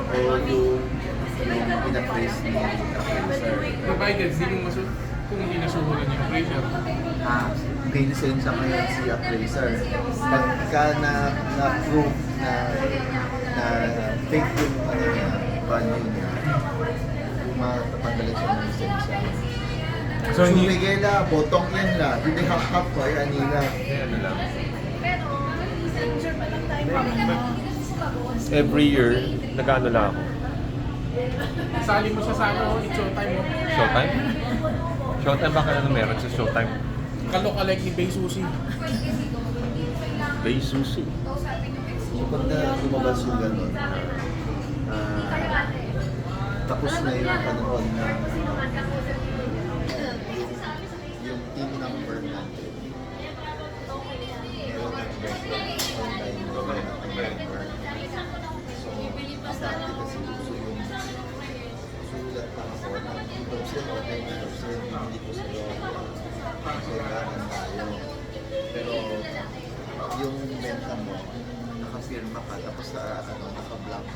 o yung pinapraise ni appraiser. Provided, di mo masunod kung hindi nasuhulan yung appraiser. May lisensya ngayon si appraiser. Pagka na-prove na fake yung ano niya, value niya, matapagalan siya ng lisensya. So, hindi... Miguela, botong yan la. Hindi hap-hap ko, ay anila. Ano lang. Every year, nag-ano lang ako. Sali mo siya sa ano, it's showtime mo. Showtime? Showtime ba ka na meron sa Showtime? Kalokalike ni Bay Susi. Bay Susi. So, pag na lumabas yung gano'n, tapos na yung panahon na yung team number natin. Meron ng record online ng member. So, dati kasi gusto yung sulat pa ako na 2,000 o 10,000 hindi ko sa loob. So, kailangan tayo. Pero yung benta mo, nakafirma ka, tapos naka-block.